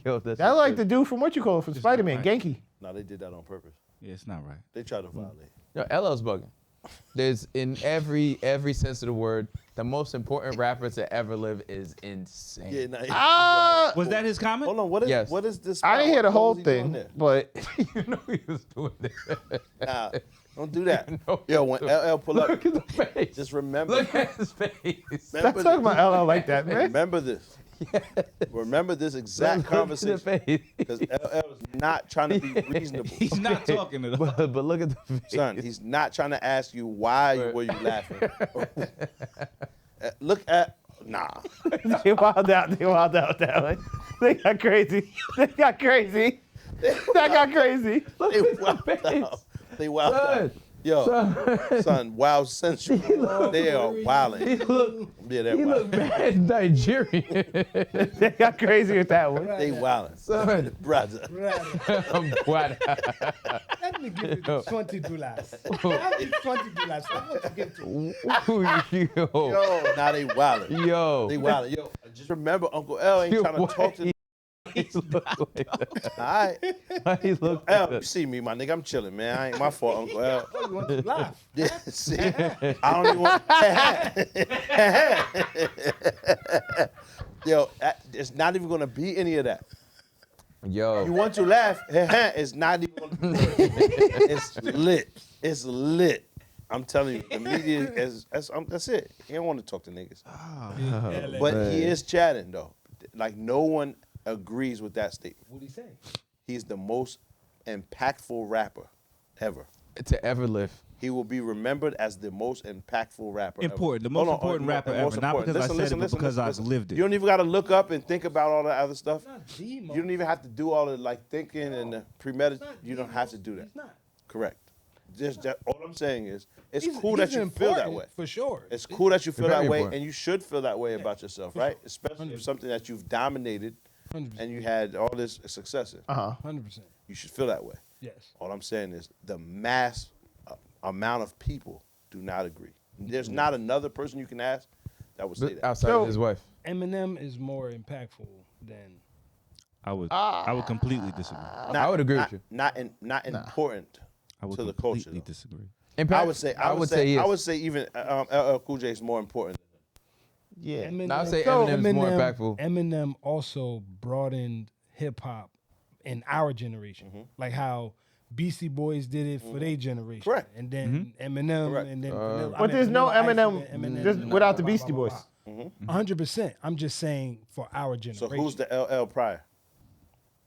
Yo, that's That like the dude from what you call it from Spider-Man, right. Genki. No, they did that on purpose. Yeah, it's not right. They tried to violate. Yo, LL's bugging. There's in every sense of the word, the most important rapper to ever live is insane. Yeah, nah, Was that his comment? hold on, what is Yes. what is this? I didn't hear the What whole was he doing thing, there? but You know he was doing that. Nah, don't do that. No, Yo, when LL pull up, Look at the face. just remember. Look at his face. stop talking about LL like that, man. Remember this. Remember this exact Look at the conversation. face. Because LL is not trying to be reasonable. He's not talking at all. But look at the face. Son, he's not trying to ask you why were you laughing. Look at They wild out. They wild out that way. They got crazy. They got crazy. That got crazy. Look They at the wild face. out. They wild Son. out. Yo, son, wild sensual. They are He wilding. look, Yeah, they're he look wilding. mad Nigerian. They got crazy with that one. They wilding. Son, Brother. I'm glad. Let me give you $20. I'll give $20. I want to give to Yo. Yo, now they wilding. Yo. They wilding. Yo, just remember, Uncle L ain't trying to talk to He look like that. All right. Why he look like L, you that? see me, my nigga. I'm chilling, man. I ain't my fault, Uncle L. Oh, you want to laugh? Yeah, see, I don't even want. Yo, it's not even gonna be any of that. You Yo. want to laugh? It's not even gonna be. It's lit. It's lit. I'm telling you, the media is that's it. He don't want to talk to niggas, but he is chatting though. Like no one agrees with that statement. What do you say? He's the most impactful rapper ever. To ever live. He will be remembered as the most impactful rapper Important, the ever. most Hold on, important rapper the most ever. Not important. because I said it, but because I've lived it. You don't even got to look up and think about all the other stuff. Not the You most. don't even have to do all the like thinking and the premeditated. You don't have to do that. He's not. Correct. Just all I'm saying is, it's He's- cool that he's you feel that important, way. For sure. It's cool that you feel Very that way, important. and you should feel that way about yourself, right? Especially if something that you've dominated 100%. and you had all this success in. 100%. You should feel that way. Yes. All I'm saying is the mass amount of people do not agree. There's not another person you can ask that would say that. Outside of his wife. Eminem is more impactful than. I would completely disagree. I would agree with you. Not important I would to the culture. completely though. disagree. I would say he is. I would say even LL Cool J is more important. Yeah. Eminem, I would say Eminem's more impactful. Eminem also broadened hip hop in our generation, like how Beastie Boys did it for their generation. Correct. And then Eminem, Correct. and then. But there's no Eminem just without the Beastie Boys. 100%. I'm just saying for our So generation. who's the LL prior?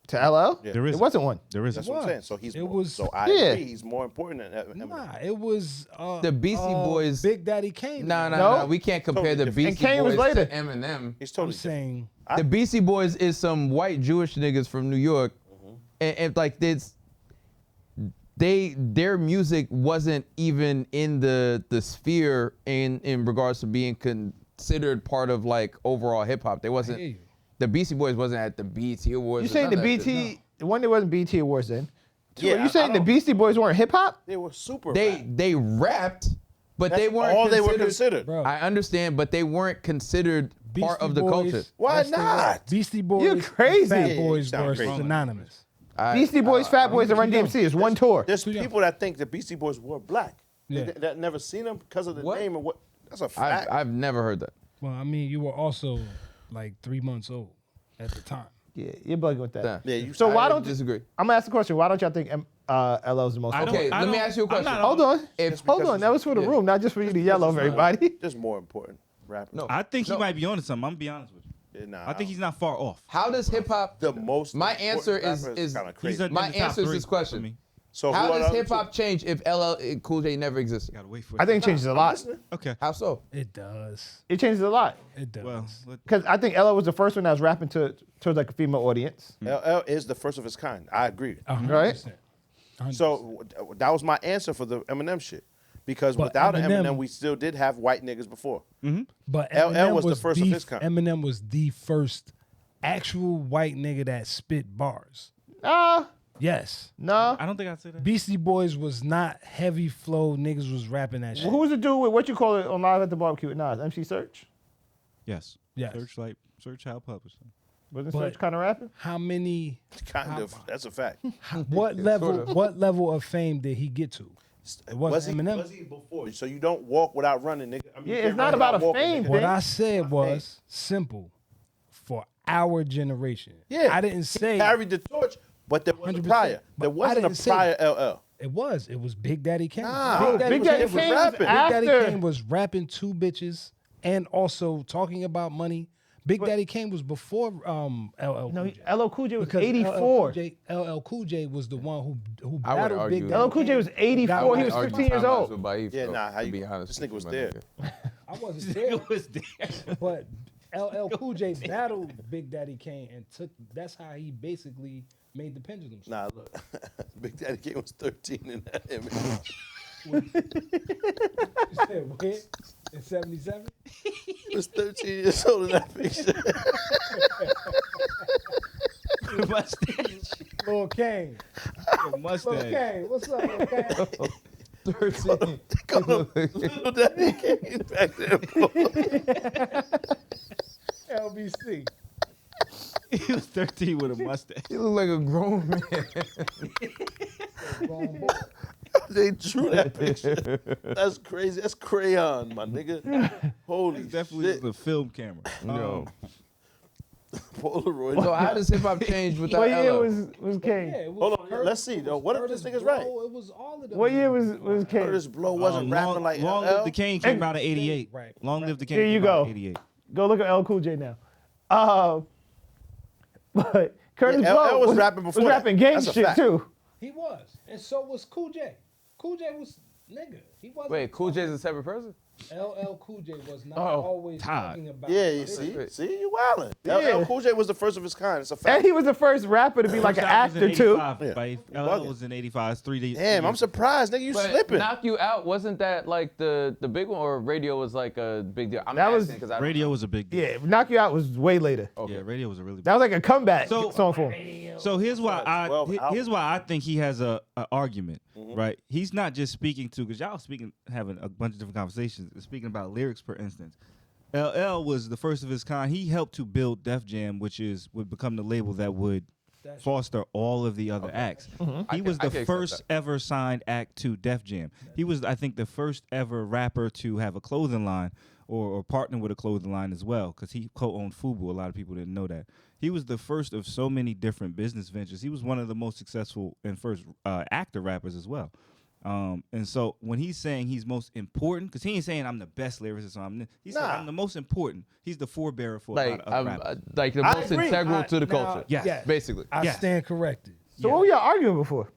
To LL? Yeah. There is It wasn't one. There is That's a what I'm was. saying. So he's It more, was- so I Yeah. agree he's more important than Eminem. Nah, it was The Beastie Boys- Big Daddy Kane. No. No. We can't compare Totally the different. Beastie Kane was Boys later. to Eminem. He's I'm totally different. saying The Beastie Boys is some white Jewish niggas from New York, and like their music wasn't even in the sphere in regards to being considered part of like overall hip hop. They hear wasn't. you. The Beastie Boys wasn't at the BET Awards. You or saying the none of that shit. BT, the one that wasn't BT Awards then? Yeah, you saying I the don't- Beastie Boys weren't hip hop? They were super. They rapped, but That's they weren't. all they were considered- considered. Bro. I understand, but they weren't considered part Beastie of the Boys, culture. Why that's the not? word. Beastie Boys, You're crazy. Fat Yeah, Boys you sound were crazy. synonymous. Beastie Boys, Fat Boys, and Run DMC is one tour. There's people that think the Beastie Boys were black. Yeah. That never seen them because of the What? name and what. That's a fact. I've never heard that. Well, I mean, you were also like 3 months old at the time. Yeah, you're bugging with that. Yeah. yeah, you. So why I don't disagree? I'm gonna ask the question? Why don't y'all think LL's the most? I don't- Okay, let me ask you a I'm question. not- Hold on. If- Hold because on. That was for the yeah. room, not just for you to yell over everybody. Just more important rapper. No. I think he No. might be onto something. I'm gonna be honest with you. Yeah, nah, I think he's not far off. How does hip hop? the most. My important answer rapper is kind of He's crazy. in My the top answer is 3 this question. for me. So How who are the does other hip hop two? change if LL Cool J never existed? Gotta wait for. I think it changes a lot. Okay. How so? It does. It changes a lot It does. Well, because I think LL was the first one that was rapping towards like a female audience. LL is the first of his kind. I agree. 100%. 100%. So that was my answer for the Eminem shit. Because But without Eminem- Eminem, we still did have white niggas before. But LL Eminem was the first of his kind. Eminem was the first actual white nigga that spit bars. Yes. No. I don't think I'd say that. Beastie Boys was not heavy flow. Niggas was rapping that shit. Who was the dude with what you call it on Live at the Barbecue with Nas? MC Search? Yes. Yes. Search Hal Publishing. Wasn't But- Search kind of rapping? How many? Kind of. That's a fact. What level? sorta. What level of fame did he get to? It wasn't Eminem. Was he before? So you don't walk without running, nigga. I mean, Yeah, you it's can't not run about without a walking, fame nigga. thing. What I said was simple for our generation. Yeah. I didn't say Carried the torch, but there was a 100%. prior. But There I wasn't didn't a say- prior LL. it was. It was Big Daddy Kane. Nah, Big Daddy Kane was rapping. Big Daddy after. Kane was rapping two bitches and also talking about money. Big Daddy Kane was before LL No, Cool J. LL Cool J was Because 84. LL Cool J was the one who I would battled argue Big that. Daddy LL Cool J was Kane. 84. He Got was my- 15 years old. Yeah, nah, how you- this nigga was there. I wasn't there, but LL Cool J battled Big Daddy Kane and took. That's how he basically made the pendulum swing. Nah, look. Big Daddy Kane was 13 in that image. You said what? In '77. He was 13 years old in that picture. Mustache. Lil Kane. Lil Mustache. Kane. What's up, Lil Kane? 13. Little Daddy Kane back there. LBC. He was 13 with a mustache. You look like a grown man. Grown boy. They drew that picture. That's crazy. That's crayon, my nigga. Holy Definitely shit. was a film camera. Yo. Polaroid. So how does hip hop change without What year LL? was Kane? Yeah, it was Hold on, Curtis- let's see, though. What if Curtis this nigga's Blow, right? It was all of them. What year was Kane? Curtis Blow wasn't rapping like Long LL. Live the Kane came out in 88. Right. Long Live the Kane Here you came out go. in 88. Go look at LL Cool J now. But Curtis Yeah, Blow LL was rapping before that. rapping gang That's a shit fact. too. He was, and so was Cool J. Cool J was nigga. He wasn't. Wait, Cool J's a separate person? LL Cool J was not Oh, always Todd. talking about. Yeah, you politics. see, you wildin'. Yeah. LL Cool J was the first of his kind. It's a And fact. he was the first rapper to be like an First album was actor in too. 85, Yeah. buddy. Bugging. LL was in 85. It's 3 days. Damn, I'm surprised, nigga. You But slipping. Knock You Out, wasn't that like the big one, or Radio was like a big deal? I'm That was- asking 'cause I don't Radio know. was a big deal. Yeah, Knock You Out was way later. Okay. Yeah, Radio was a really big That was like a comeback So- song for him. So here's why Like 12 here's why I think he has a argument, Mm-hmm. right? He's not just speaking to, because y'all having a bunch of different conversations, speaking about lyrics, for instance. LL was the first of his kind. He helped to build Def Jam, which would become the label that would foster all of the other acts. He was I the can accept first that. ever signed act to Def Jam. He was, I think, the first ever rapper to have a clothing line or partner with a clothing line as well, because he co-owned FUBU. A lot of people didn't know that. He was the first of so many different business ventures. He was one of the most successful and first actor rappers as well. And so when he's saying he's most important, because he ain't saying I'm the best lyricist, he's saying Nah. I'm the most important. He's the forebearer for a Like, lot of I'm, rappers. like the I most agree. integral to the Now- culture. Yes. yeah, Basically. I Yes. stand corrected. So what were y'all arguing before?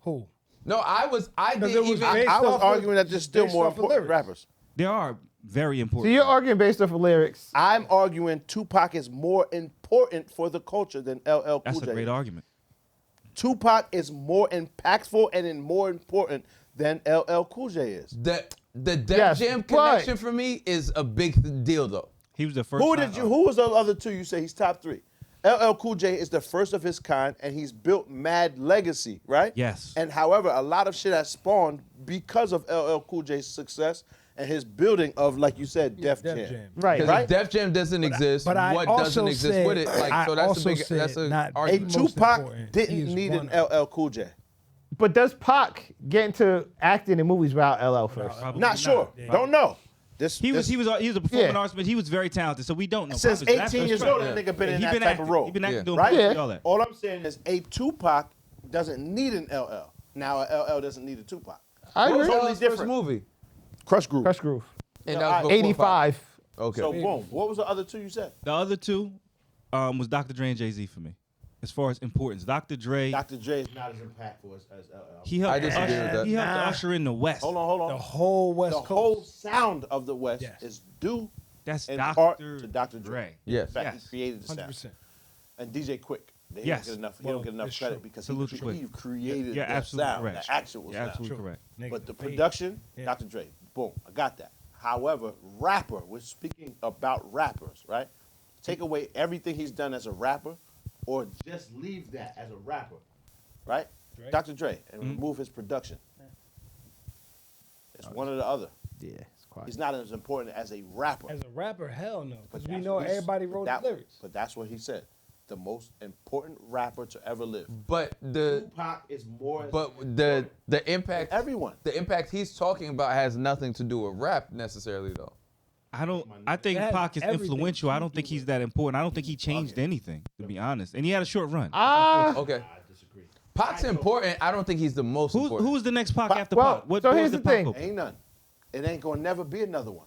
Who? No, I Because didn't it was even. based I was off of- arguing that there's still based more off of important lyrics. rappers. There are very So important. you're arguing based off of lyrics. I'm arguing Tupac is more important for the culture than LL Cool That's J. a great argument. Tupac is more impactful and more important than LL Cool J is. The Def Yes, Jam but- connection for me is a big deal, though. He was the first. Who was the other two you say he's top three? LL Cool J is the first of his kind, and he's built mad legacy, right? Yes. And however, a lot of shit has spawned because of LL Cool J's success and his building of, like you said, Def Def Jam. Jam. Right. Because Right? if Def Jam doesn't exist, but I what also doesn't exist said- with it? Like, I so that's a also big. said That's a not- A argument. Most Tupac important. didn't He is need an one of- LL Cool J. But does Pac get into acting in movies without LL first? Probably Not sure. Don't know. He was a performing Yeah. artist, but he was very talented. So we don't know. Since Probably. That's 18 years right. old, that nigga been in that type acting. of role. He been acting, Yeah. doing Right? puppets, Yeah. all that. All I'm saying is a Tupac doesn't need an LL. Now a LL doesn't need a Tupac. I What was agree. Totally LL's first different. movie? Crush Groove. Crush Groove. And No, that was before 85. Okay. So boom. What was the other two you said? The other two was Dr. Dre and Jay-Z for me, as far as importance. Dr. Dre, Dr. J is not as impactful as LL. he helped. I disagree usher, with that. He helped to usher in the West. Hold on. The whole West The Coast. whole sound of the West Yes. is due That's in part Dr. to Dr. Dre. Yes. In fact, Yes. he created the sound. 100%. And DJ Quick. He Yes. don't get enough. He Well, don't get enough it's credit true. because Salute he to Quick. created You're the absolutely sound, correct. the actual You're sound. absolutely True. correct. Nigga, But the paid. production, Yeah. Dr. Dre. Boom, I got that. However, rapper, we're speaking about rappers, right? Take away everything he's done as a rapper or just leave that as a rapper, right? Dre? Dr. Dre, and remove his production. It's one or the other. Yeah, it's quiet. He's not as important as a rapper. As a rapper, hell no. Because we that's know what he- everybody wrote that- the lyrics. But that's what he said. the most important rapper to ever live. But the Tupac is more. the impact Everyone. the impact he's talking about has nothing to do with rap necessarily though. I think It has Pac is everything influential. to I don't think he's that important. I don't think he changed anything, to be honest. And he had a short run. Okay. I disagree. Pac's important. I don't think he's the most important. Who's the next Pac after well, Pac? What so doors here's did the Pac thing. open? Ain't none. It ain't gonna never be another one.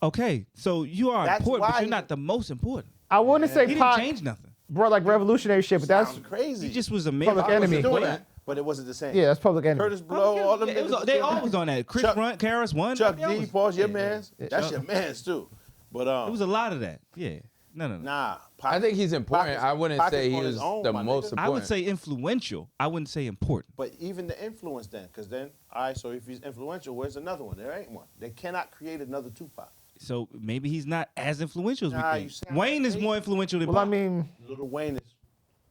Okay, so you are That's important, why but you're he- not the most important. I wouldn't say He didn't Pac change nothing. brought like revolutionary shit, but that's Sounds crazy. He just was a major. Public Pac Enemy. wasn't doing that, but it wasn't the same. yeah, that's Public Enemy. Curtis Blow, all them Yeah, it was- niggas. they was all was on that. Chris Chuck- Front, Karis one. Chuck that D, was- pause, your man's. That's your man's too. But It was a lot of that. Yeah. No. nah. Pac, I think he's important. Pac is- I wouldn't Pac say is he on his was own, the my most nigga. important. I would say influential. I wouldn't say important. But even the influence then, because then, all right, so if he's influential, where's another one? There ain't one. They cannot create another Tupac. So maybe he's not as influential as Nah, we you think. sound Wayne is crazy. more influential than Well, I Pac. mean, Lil Wayne is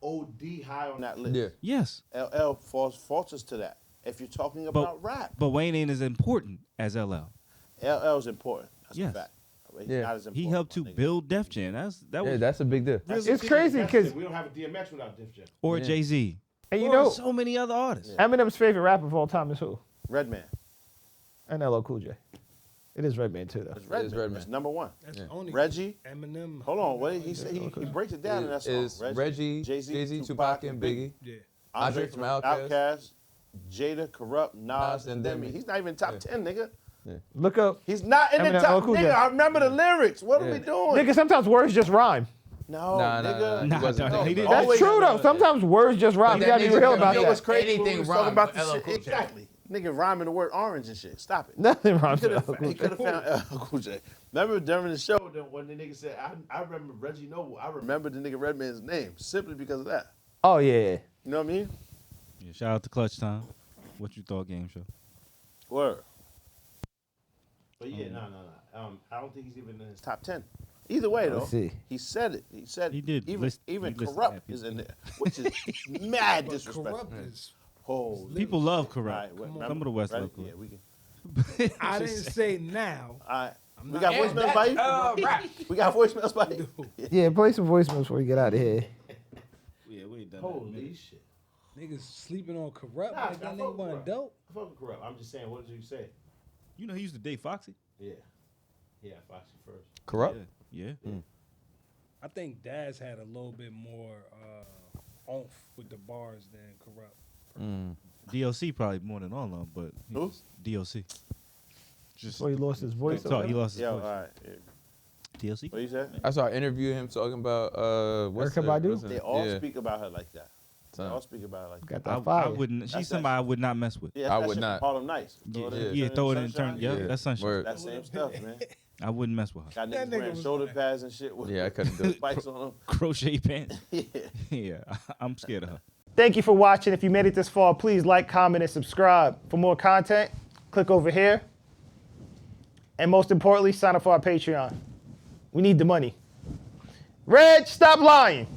OD high on that list. Yeah. Yes, LL falters to that. If you're talking about rap, but Wayne ain't as important as LL. LL's important. That's Yes. a fact. But he's Yeah. not as important. He helped to my nigga. build Def Jam. That Yeah, was that's a big deal. it's crazy because, We don't have a DMX without Def Jam. or Yeah. Jay Z. and you Or know, so many other artists. Eminem's favorite rapper of all time is who? Redman. And LL Cool J. It is Redman too, though. It's Redman. Redman. It's number one. That's only Reggie. Eminem. Hold on. What he said? He breaks it down in that song. Is Reggie, Jay-Z, Tupac, and Biggie. Yeah. Andre from from Outkast. Outkast, Jada, Corrupt, Nas, Nas, and and Demi. Demi. He's not even top 10, nigga. Look up. He's not in the Eminem, top. LL Cool J. Nigga, I remember the lyrics. What are we doing? Nigga, sometimes words just rhyme. No, Nah, nigga. Nah, he wasn't nah, he didn't. That's Always- true, though. Sometimes words just rhyme. You gotta be real about You know what's that. crazy? Anything We was rhyme talking about with the LL shit. Cool J. Exactly. Nigga rhyming the word orange and shit. Stop it. Nothing rhymes He with LL Cool could J. have found LL Cool J. Remember during the show that when the nigga said, I remember Reggie Noble. I remember the nigga Redman's name simply because of that. Oh, yeah. You know what I mean? Yeah, shout out to Clutch Time. What you thought, game show? Word. But yeah, no. I don't think he's even in his top. Top 10. Either way, though. Let's see. He said it. He said He did Even, list- even he listed Corrupt that is in there, which is mad But disrespectful. Corrupt is. Holy. People love All Corrupt. right, Come on. Some of the West right? love Yeah, Corrupt. we can. I didn't say now. All right. I'm We not- got voicemails by you? We got voicemails by you? Yeah, play some voicemails before we get out of here. Yeah, we ain't done Holy shit. Niggas sleeping on Corrupt Nah, like I that fuck nigga want Corrupt. dope. I fuck with Corrupt. I'm just saying, what did you say? You know he used to date Foxy. Yeah. Yeah, Foxy first. Corrupt? Yeah. I think Daz had a little bit more oomph with the bars than Corrupt. DLC probably more than all of them, but Who? DLC. Just So he lost his voice. or talk, he whatever? lost his Yo, all voice. right. Yeah. DLC. What you said? I saw an interview of him talking about what's Erykah Badu? what's her They name? all Yeah. speak about her like that. They Son. all speak about her like that. Got that I fire. wouldn't. She's That's somebody I would not mess with. Yeah, I that would shit not. from Harlem Nights. Yeah, throw it in turn. Yeah, Yeah. that's sunshine. Word. That same stuff, man. I wouldn't mess with her. Got That niggas nigga wearing was shoulder like- pads and shit with Yeah, I couldn't do it. spikes on them. Crochet pants. Yeah. Yeah, I'm scared of her. Thank you for watching. If you made it this far, please like, comment, and subscribe. For more content, click over here. And most importantly, sign up for our Patreon. We need the money. Reg, stop lying.